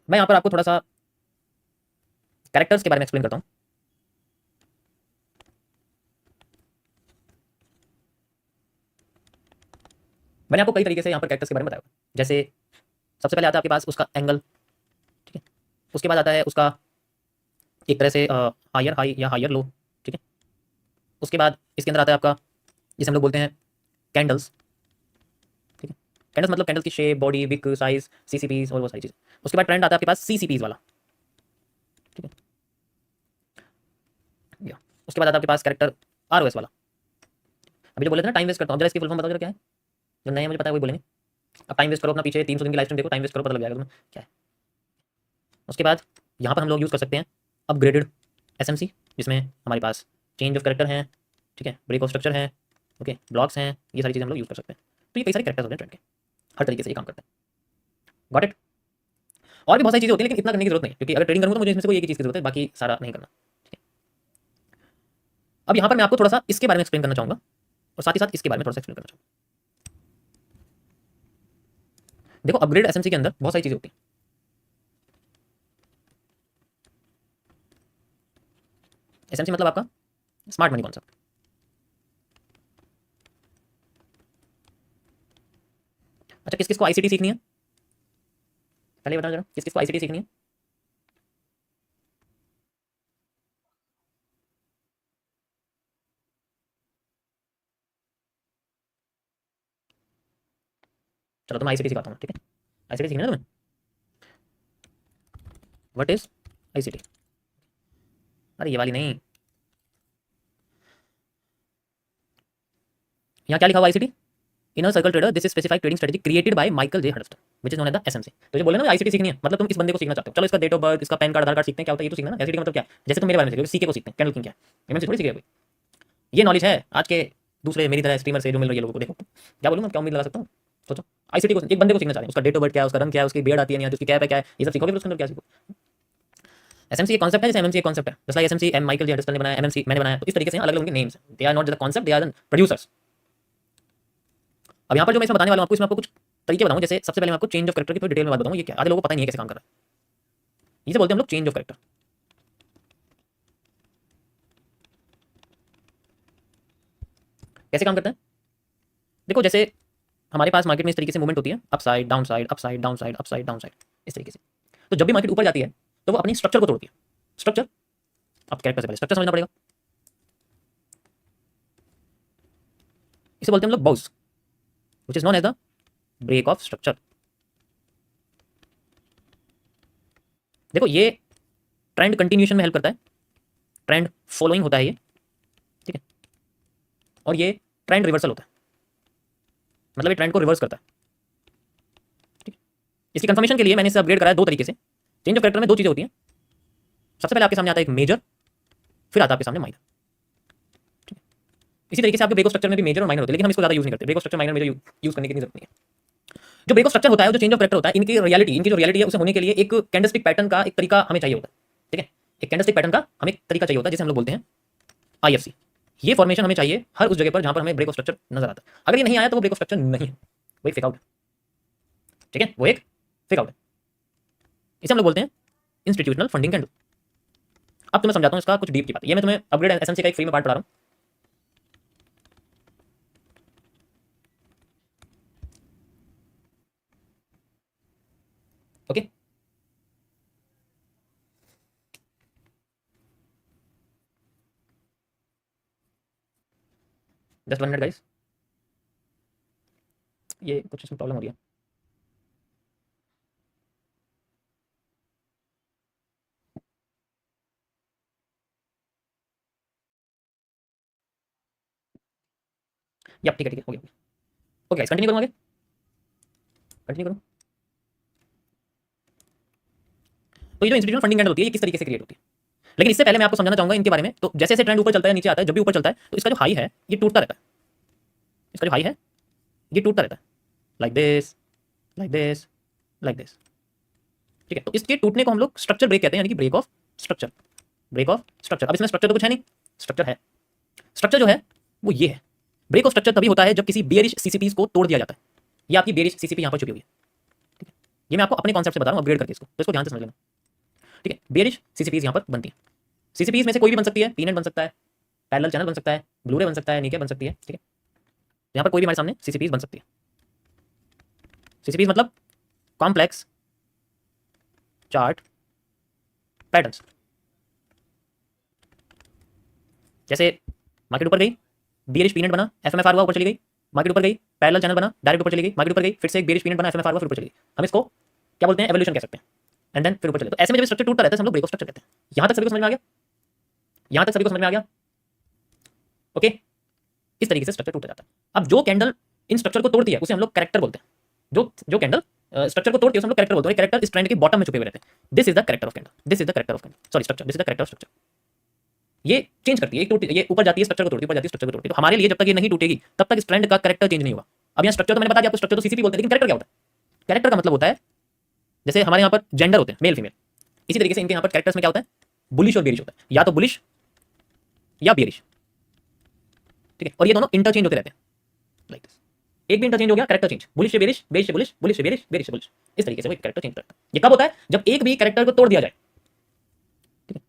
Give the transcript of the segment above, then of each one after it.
मैं यहाँ पर आपको थोड़ा सा कैरेक्टर्स के बारे में एक्सप्लेन करता हूँ। मैंने आपको कई तरीके से यहाँ पर कैरेक्टर्स के बारे में बताया, जैसे सबसे पहले आता है आपके पास उसका एंगल, ठीक है। उसके बाद आता है उसका एक तरह से हायर हाई या हायर लो, ठीक है। उसके बाद इसके अंदर आता है आपका जिसे हम लोग बोलते हैं कैंडल्स, ठीक है। कैंडल्स मतलब कैंडल्स की शेप, बॉडी, विक, साइज, सीसीपीज और वो सारी चीज़। उसके बाद ट्रेंड आता है आपके पास सीसीपीज वाला, ठीक है। या उसके बाद आता है आपके पास कैरेक्टर आरओएस वाला। अभी जो बोले थे ना टाइम वेस्ट करता हूँ, जरा इसकी फुल फॉर्म बताओ जरा क्या है। जो नए मुझे पता है वही बोलेंगे। अब टाइम वेस्ट करो अपना, पीछे 300 दिन की लाइफ टाइम देखो, टाइम वेस्ट करो, पता लग जाएगा तुम्हें क्या है। उसके बाद यहाँ पर हम लोग यूज़ कर सकते हैं अपग्रेडेड एसएमसी, जिसमें हमारे पास चेंज ऑफ करेक्टर हैं, ठीक है, ब्रेक ऑफ स्ट्रक्चर है, ओके, ब्लॉक्स हैं, ये सारी चीज़ें हम लोग यूज़ कर सकते हैं। तो ये कई सारे कैरेक्टर्स होते हैं ट्रेंड के, हर तरीके से ये काम करते हैं। Got it. और भी बहुत सारी चीज़ें होती हैं, लेकिन इतना करने की जरूरत नहीं, क्योंकि अगर ट्रेडिंग करूँगा तो मुझे इसमें से कोई एक ही चीज़ की जरूरत है, बाकी सारा नहीं करना, ठीक है। अब यहाँ पर मैं आपको थोड़ा सा इसके बारे में एक्सप्लेन करना चाहूँगा और साथ ही साथ इसके बारे में थोड़ा सा एक्सप्लेन करना चाहूँगा। देखो अपग्रेड एसएमसी के अंदर बहुत सारी चीज़ें होती हैं। एसएमसी मतलब आपका स्मार्ट मनी कॉन्सेप्ट। अच्छा, किस किस को आईसीटी सीखनी है, पहले बताओ जरा, किस किस को आईसीटी सीखनी है। चलो तो मैं आईसीटी सिखाता हूँ, ठीक है। आईसीटी सीखना है तुम्हें। What is ICT? अरे ये वाली नहीं, यहाँ क्या लिखा हुआ ICT? Inner circle trader, this is specified trading strategy created by Michael J Huddleston which is known as the SMC. तो जो बोले ना आईसीटी सीखनी है, मतलब तुम इस बंदे को सीखना चाहते हो, चलो इसका डेट ऑफ बर्थ, इसका पैन कार्ड, आधार कार्ड सीखते हैं, क्या होता है ये तो सीखना ना। आईसीटी का मतलब क्या है, जैसे तुम मेरे बारे में सीखोगे, सीके को सीखते हैं, कैंडल किंग क्या है, एमएमसी थोड़ी सीखेगा कोई। ये नॉलेज है आज के दूसरे मेरी तरह स्ट्रीमर से जो मिल रही है लोगों को। देखो क्या बोलूँ मैं, क्या उम्मीद लगा सकता हूँ, सोचो। आईसीटी को एक बंदे को सीखना चाह रहे हैं, उसका डेट ऑफ बर्थ क्या है, उसका रंग क्या है, उसकी बियर्ड आती है नहीं आती, उसकी कैप है क्या है, ये सब सीखोगे, फिर उसके अंदर क्या सीखो। एसएमसी एक कॉन्सेप्ट है, जैसे एमएमसी एक कॉन्सेप्ट है, जैसे एसएमसी एम माइकल जे हडस्टन ने बनाया, एमएमसी मैंने बनाया, तो इस तरीके से अलग अलग उनके नेम्स हैं। They are not the concept, they are the producers. अब यहाँ पर जो मैं इसमें बताने वाला हूँ आपको, इसमें आपको कुछ तरीके बताऊँ। जैसे सबसे पहले मैं आपको चेंज ऑफ कैरेक्टर की थोड़ी डिटेल में बात बताऊँ, ये क्या आधे लोगों को पता नहीं है कैसे काम कर रहा है। इसे बोलते हैं हम लोग चेंज ऑफ कैरेक्टर। कैसे काम करता है, देखो जैसे हमारे पास मार्केट में इस तरीके से मूवमेंट होती है, up side down side, up side down side, up side down side, इस तरीके से। तो जब भी मार्केट ऊपर जाती है तो वो अपनी स्ट्रक्चर को तोड़ती है। स्ट्रक्चर, अब कैरेक्टर से पहले स्ट्रक्चर समझना पड़ेगा। इसे बोलते हैं हम लोग BOS, which is known as the break of structure. देखो ये ट्रेंड कंटिन्यूएशन में हेल्प करता है, ट्रेंड फॉलोइंग होता है ये, ठीक है। और ये ट्रेंड रिवर्सल होता है, मतलब ये ट्रेंड को रिवर्स करता है, ठीक है। इसकी कंफर्मेशन के लिए मैंने इसे अपग्रेड कराया दो तरीके से। चेंज ऑफ कैरेक्टर में दो चीजें होती हैं, सबसे पहले आपके सामने आता है एक मेजर, फिर आता है आपके सामने माइनर, ठीक है। इसी तरीके से आपके ब्रेक ऑफ स्ट्रक्चर में भी मेजर और माइनर होते हैं, लेकिन हम इसको ज्यादा यूज नहीं करते। Break of structure minor major use करने की जरूरत नहीं है। जो ब्रेक ऑफ स्ट्रक्चर होता है, जो चेंज ऑफ कैरेक्टर होता है, इनकी रियलिटी, इनकी जो रियलिटी है उसे होने के लिए एक कैंडलस्टिक पैटर्न का एक तरीका हमें चाहिए होता है, ठीक है। एक कैंडलस्टिक पैटर्न का हमें एक तरीका चाहिए होता है, जिसे हम लोग बोलते हैं आईएफसी। ये फॉर्मेशन हमें चाहिए हर उस जगह पर जहां पर हमें ब्रेक ऑफ स्ट्रक्चर नजर आता है। अगर ये नहीं आया तो वो ब्रेक ऑफ स्ट्रक्चर नहीं है, वो एक फेक आउट है, ठीक है, वो एक फेक आउट है। इसे हम लोग बोलते हैं इंस्टीट्यूशनल फंडिंग कैंडल। अब तुम्हें समझाता हूं इसका कुछ डीप की बात। ये मैं तुम्हें अपग्रेड एसएमसी का एक फ्री में पार्ट पढ़ा रहा हूं, ओके। जस्ट 1 मिनट गाइस, ये कुछ इसमें प्रॉब्लम हो रही है। या ठीक है, ठीक है, हो गया। ओके गाइस, कंटिन्यू करूं आगे, कंटिन्यू करूं। तो ये जो इंस्टीट्यूशनल फंडिंग कैंडल होती है, ये किस तरीके से क्रिएट होती है, लेकिन इससे पहले मैं आपको समझाना चाहूंगा इनके बारे में। तो जैसे जैसे ट्रेंड ऊपर चलता है नीचे आता है, जब भी ऊपर चलता है तो इसका जो हाई है ये टूटता रहता है, इसका जो हाई है ये टूटता रहता है, like this, like this, like this, ठीक है। तो इसके टूटने को हम लोग स्ट्रक्चर ब्रेक कहते हैं, यानी कि break of structure, break of structure. अब इसमें स्ट्रक्चर तो कुछ है नहीं, स्ट्रक्चर है, स्ट्रक्चर जो है वो ये है। ब्रेक ऑफ स्ट्रक्चर तभी होता है जब किसी बेयरिश सीसीपीज को तोड़ दिया जाता है। ये आपकी बेयरिश सीसीपी यहाँ पर छुपी हुई है, ठीक है। ये मैं आपको अपने कॉन्सेप्ट से बता रहा हूँ, अपग्रेड करके इसको, तो इसको ध्यान से समझ लेना। ठीक है, बेयरिश सीसीपीज यहाँ पर बनती है। सीसीपीज में से कोई भी बन सकती है, पीनेट बन सकता है, पैरेलल चैनल बन सकता है, ब्लूरे बन सकता है, निके बन सकती है। ठीक है, यहाँ पर कोई भी हमारे सामने सीसीपीज बन सकती है। सीसीपीज मतलब कॉम्प्लेक्स चार्ट पैटर्न्स। जैसे मार्केट ऊपर गई, बेयरिश पीनेट बना, एफएमएफआर हुआ, ऊपर चली गई, मार्केट ऊपर गई, पैरेलल चैनल बना, डायरेक्ट ऊपर चली गई, मार्केट ऊपर गई, फिर से एक बेयरिश पीनेट बना, एफएमएफआर हुआ, फिर ऊपर चली गई। हम इसको क्या बोलते हैं, एवोल्यूशन कह सकते हैं। एंड देन फिर ऊपर चले। तो ऐसे में जब स्ट्रक्चर टूटता रहता है हम लोग ब्रेक ऑफ स्ट्रक्चर कहते हैं। यहां तक सभी को समझ में आ गया? यहां तक सभी को समझ में आ गया? ओके, इस तरीके से स्ट्रक्चर टूट जाता है। अब जो कैंडल इन स्ट्रक्चर को तोड़ती है उसे हम लोग कैरेक्टर बोलते हैं। जो कैंडल स्ट्रक्चर को तोड़ती है उसे हम लोग कैरेक्टर बोलते हैं। कैरेक्टर इस ट्रेंड के बॉटम में छुपे हुए रहते हैं। This is the character of candle, this is the character of candle, sorry structure, this is the character of structure. ये चेंज करती है, ये ऊपर जाती है, स्ट्रक्चर को तोड़ती है, ऊपर जाती है, स्ट्रक्चर को तोड़ती है। तो हमारे लिए जब तक ये नहीं टूटेगी तब तक इस ट्रेंड का कैरेक्टर चेंज नहीं होगा। अब यहाँ स्ट्रक्चर तो मैंने बता दिया आपको, स्ट्रक्चर तो सीसीपी बोलते हैं, लेकिन कैरेक्टर क्या होता है? कैरेक्टर का मतलब होता है, जैसे हमारे यहाँ पर जेंडर होते हैं मेल फीमेल, इसी तरीके से इनके यहाँ पर कैरेक्टर्स में क्या होता है, बुलिश और बेरिश होता है, या तो बुलिश या बेरिश। ठीक है, और ये दोनों इंटरचेंज होते रहते हैं लाइक दिस। एक भी इंटरचेंज हो गया, कैरेक्टर चेंज, बुलिश से बेरिश, बेरिश से बुलिश, बुलिश से बेरिश, बेरिश से बुलिश, इस तरीके से वो कैरेक्टर चेंज करता है। ये कब होता है? जब एक भी कैरेक्टर को तोड़ दिया जाए। ठीक है,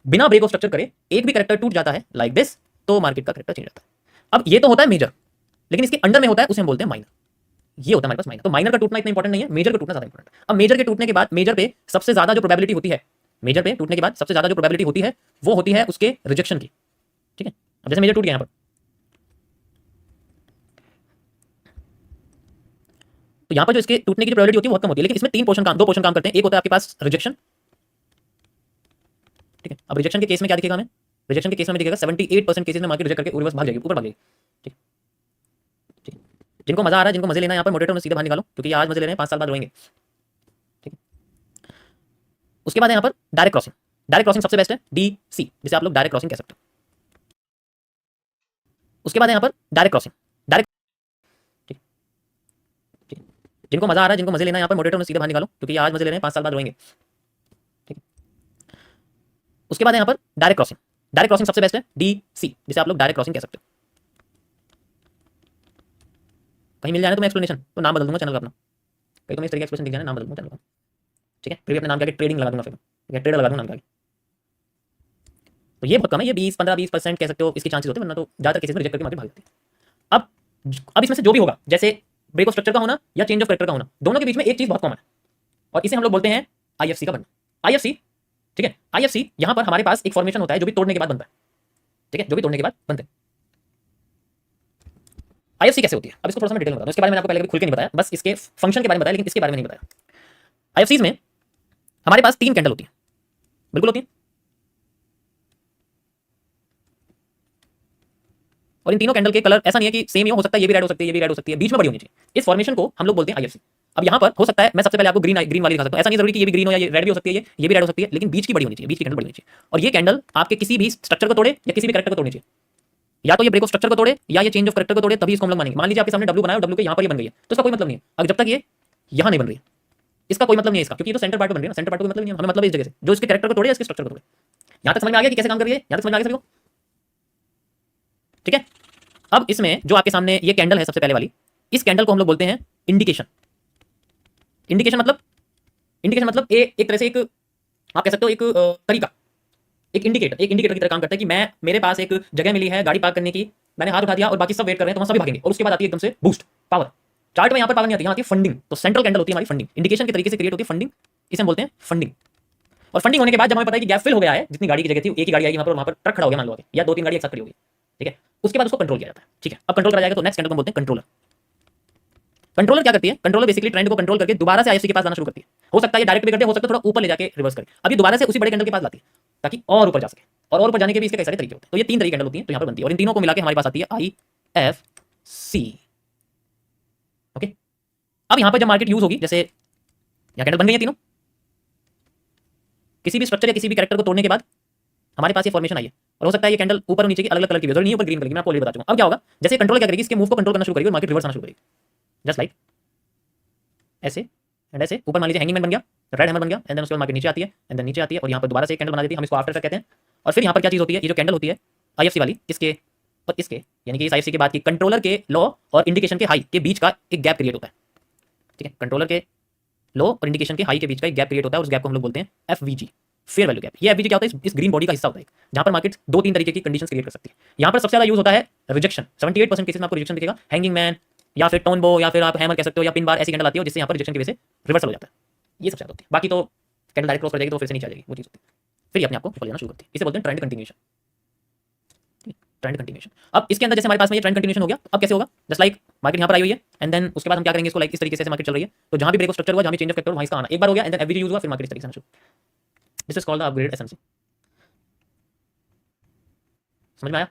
बिना ब्रेक ऑफ स्ट्रक्चर करे एक भी कैरेक्टर टूट जाता है लाइक दिस, तो मार्केट का कैरेक्टर चेंज होता है। अब ये तो होता है मेजर, लेकिन इसके अंडर में होता है, उसे हम बोलते हैं माइनर। ये होता है हमारे पास माइनर। तो माइनर का टूटना इतना इंपॉर्टेंट नहीं है, मेजर का टूटना ज्यादा इंपॉर्टेंट है। अब मेजर के टूटने के बाद, मेजर पे सबसे ज्यादा जो प्रोबेबिलिटी होती है, मेजर पे टूटने के बाद सबसे ज्यादा जो प्रोबेबिलिटी होती है वो होती है उसके रिजेक्शन की। ठीक है, अब जैसे मेजर टूट गया यहाँ पर, तो यहाँ पर जो इसके टूटने की जो प्रोबेबिलिटी होती है वो बहुत कम होती है, लेकिन इसमें दो पोर्शन काम करते हैं। एक होता है आपके पास रिजेक्शन। ठीक है, अब रिजेक्शन के केस में क्या दिखेगा हमें? रिजेक्शन के केस में दिखेगा 78% केसेस में मार्केट रिजेक्ट करके रिवर्स भाग जाएगी, ऊपर भाग जाएगी। ठीक ठीक, जिनको मजा आ रहा है, जिनको मजे लेना है यहाँ पर मोटिवेटर में सीधे बाहर निकालो, क्योंकि आज मजे ले रहे हैं, 5 साल बाद रोएंगे। ठीक है, उसके बाद यहाँ पर डायरेक्ट क्रॉसिंग। डायरेक्ट क्रॉसिंग सबसे बेस्ट है, डीसी, जिसे आप लोग डायरेक्ट क्रॉसिंग कह सकते हो। उसके बाद यहाँ पर डायरेक्ट क्रॉसिंग, डायरेक्ट। ठीक ठीक, जिनको मजा आ रहा है, जिनको मजे लेना है यहाँ पर मोटिवेटर में सीधे बाहर निकालो, क्योंकि आज मजे ले रहे हैं, 5 साल बाद रोएंगे। ठीक है, उसके बाद यहाँ पर डायरेक्ट क्रॉसिंग। डायरेक्ट क्रॉसिंग सबसे बेस्ट है, डीसी, जिसे आप लोग डायरेक्ट क्रॉसिंग कह सकते हो। कहीं मिल जाए तो मैं एक्सप्लेनेशन तो नाम बदल दूंगा चैनल का अपना, कहीं तो मैं इस तरीके एक्सप्लेनेशन दिख जाए, नाम बदल दूंगा चैनल का। ठीक है, फिर भी अपने नाम के आगे ट्रेडिंग लगा दूंगा, फिर ठीक है, ट्रेडर लगा दूंगा नाम के आगे। तो ये बहुत कम है, ये 20-15-20% कह सकते हो इसके चांसेस होते हैं, वरना तो ज़्यादातर केसेस में रिजेक्ट करके मार्केट भाग जाती है। अब इसमें से जो भी होगा, जैसे ब्रेक ऑफ स्ट्रक्चर का होना या चेंज ऑफ कैरेक्टर का होना, दोनों के बीच में एक चीज़ बहुत कॉमन है, और इसे हम लोग बोलते हैं आईएफसी का बनना। आईएफसी, ठीक है, आईएफसी यहाँ पर हमारे पास एक फॉर्मेशन होता है जो भी तोड़ने के बाद बनता है। ठीक है, जो भी तोड़ने के बाद बनते हैं। आईएफसी कैसे होती है, अब इसको थोड़ा सा मैं डिटेल में बताऊं, इसके बारे में आपको पहले कभी खुल के नहीं बताया, बस इसके फंक्शन के बारे में बताया, लेकिन इसके बारे में नहीं बताया। आईएफसीज में हमारे पास 3 कैंडल होती है, बिल्कुल होती है, और इन तीनों कैंडल के कलर ऐसा नहीं है कि सेम ही हो सकता है, ये भी रेड हो सकती है, ये भी रेड हो सकती है, बीच में बड़ी होनी चाहिए। इस फॉर्मेशन को हम लोग बोलते हैं आईएफसी। अब यहाँ पर हो सकता है मैं सबसे पहले आपको ग्रीन वाली दिखा सकता हूँ, ऐसा नहीं जरूरी कि ये भी ग्रीन हो या ये रेड भी हो सकती है, ये भी रेड हो सकती है, लेकिन बीच की बड़ी होनी चाहिए, बीच की कैंडल बड़ी होनी चाहिए। और ये कैंडल आपके किसी भी स्ट्रक्चर को तोड़े या किसी भी कैरेक्टर को तोड़नी चाहिए, या तो ये ब्रेक ऑफ स्ट्रक्चर को तोड़े या ये चेंज ऑफ कैरेक्टर को तोड़े, तभी इसको हम लोग मानेंगे। मान लीजिए आपके सामने डब्ल्यू बनाया और डब्ल्यू के यहाँ पर ये बन गई है, तो इसका कोई मतलब नहीं है। अब जब तक ये यहाँ नहीं बन रही है, इसका कोई मतलब नहीं है इसका, क्योंकि ये तो सेंटर पार्ट बन रही है ना, सेंटर पार्ट को मतलब नहीं है, हमें मतलब इस जगह से जो इसके कैरेक्टर को तोड़े या इसके स्ट्रक्चर को तोड़े। यहाँ तक समझ में आ गया कि कैसे काम कर रही है? यहाँ तक समझ में आ गया सभी को? ठीक है, अब इसमें जो आपके सामने ये कैंडल है सबसे पहले वाली, इस कैंडल को हम लोग बोलते हैं इंडिकेशन। इंडिकेशन मतलब एक तरह से एक आप कह सकते हो एक तरीका, एक इंडिकेटर की तरह काम करता है कि मैं मेरे पास एक जगह मिली है गाड़ी पार्क करने की, मैंने हाथ उठा दिया और बाकी सब वेट कर रहे हैं, तो वहां सभी भागेंगे, और उसके बाद आती है एकदम से बूस्ट पावर। चार्ट में यहाँ पर पावर नहीं आती, यहाँ आती है फंडिंग। तो सेंट्रल कैंडल होती है हमारी फंडिंग, इंडिकेशन के तरीके से क्रिएट होती है फंडिंग, इसे हम बोलते हैं फंडिंग। और फंडिंग होने के बाद जब हमें पता है कि गैप फिल हो गया है, जितनी गाड़ी की जगह थी एक ही गाड़ी आएगी वहां पर ट्रक खड़ा हो गया मान लो, या 2-3 गाड़ी एक साथ खड़ी होगी। ठीक है, उसके बाद उसको कंट्रोल किया जाता है। ठीक है, अब कंट्रोल करा जाएगा तो नेक्स्ट कैंडल को बोलते हैं कंट्रोलर। कंट्रोलर क्या करती है? कंट्रोलर बेसिकली ट्रेंड को कंट्रोल करके दोबारा से आईएफसी के पास जाना शुरू करती है। हो सकता है ये डायरेक्ट भी करते, हो सकता है थोड़ा ऊपर ले जाके रिवर्स करे। अब ये दोबारा से उसी बड़े कैंडल के पास लाती है ताकि और ऊपर जा सके, और ऊपर जाने के भी इसके कई सारे तरीके होते हैं। तो ये 3 तरीके कैंडल होती हैं, तो यहाँ पर बनती है, और इन तीनों को मिला के हमारे पास आती है आईएफसी। ओके, अब यहाँ पर जब मार्केट यूज होगी, जैसे यहाँ कैंडल बन गई है तीनों, किसी भी स्ट्रक्चर या किसी भी कैरेक्टर को तोड़ने के बाद हमारे पास ये फॉर्मेशन आई है, और हो सकता है ये कैंडल ऊपर और नीचे की अलग अलग कलर की भी, नहीं ऊपर ग्रीन कलर की, मैं आपको ऑलरेडी बता चुका हूं। अब क्या होगा, जैसे कंट्रोल क्या करेगी, इसके मूव को कंट्रोल करना शुरू करेगी और मार्केट रिवर्स आना शुरू करेगी, जस्ट लाइक ऐसे एंड ऐसे। ऊपर मान लीजिए हैंगिंग मैन बन गया, रेड हैमर बन गया, एंड देन उसके बाद मार्केट नीचे आती है, एंड देन नीचे आती है, और यहाँ पर दोबारा से एक कैंडल बना देती है, हम इसको आफ्टर कहते हैं। और फिर यहाँ पर क्या चीज होती है, ये जो कैंडल होती है आईएफसी वाली, इसके और इसके, यानी कि इस आईएफसी के बाद की कंट्रोलर के लॉ और इंडिकेशन के हाई के बीच का एक गैप क्रिएट होता है। ठीक है, कंट्रोलर के लो और इंडिकेशन के हाई के बीच का एक गैप क्रिएट होता है और उस गैप को हम लोग बोलते हैं एफवीजी, फेयर वैल्यू गैप। ये एफवीजी क्या होता है, इस ग्रीन बॉडी का हिस्सा होता है जहां पर मार्केट दो तीन तरीके की कंडीशंस क्रिएट कर सकती है। यहां पर सबसे ज्यादा यूज होता है रिजेक्शन, 78% केसेस में आपको रिजेक्शन दिखेगा, हैंगिंग मैन या फिर टोनबो या फिर आप हैमर कह सकते हो, या पिन बार, ऐसी कैंडल आती है जिससे यहां पर रिजेक्शन की वजह से रिवर्सल हो जाता है। ये सबसे ज्यादा होती है। बाकी तो कैंडल डायरेक्ट क्रॉस कर जाएगी तो फिर से नीचे आ जाएगी, वो चीज होती है, फिर ये अपने आप को ऊपर जाना शुरू करती है। इसे बोलते हैं ट्रेंड कंटिन्यूएशन। Trend continuation. अब इसके अंदर जैसे हमारे पास में ये ट्रेंड कंटिन्यूएशन हो गया, अब कैसे होगा, जस्ट लाइक मार्केट यहाँ पर आई हुई है एंड देन उसके बाद हम क्या करेंगे इसको, लाइक इस तरीके से मार्केट चल रही है, तो जहां भी ब्रेक ऑफ स्ट्रक्चर हुआ, जहां भी चेंज ऑफ फैक्टर वहां इसका आना एक बार हो गया एंड देन एवरीडे यूज हुआ, फिर मार्केट इस तरीके से आना शुरू। This is called the upgrade SMC. समझ में आया?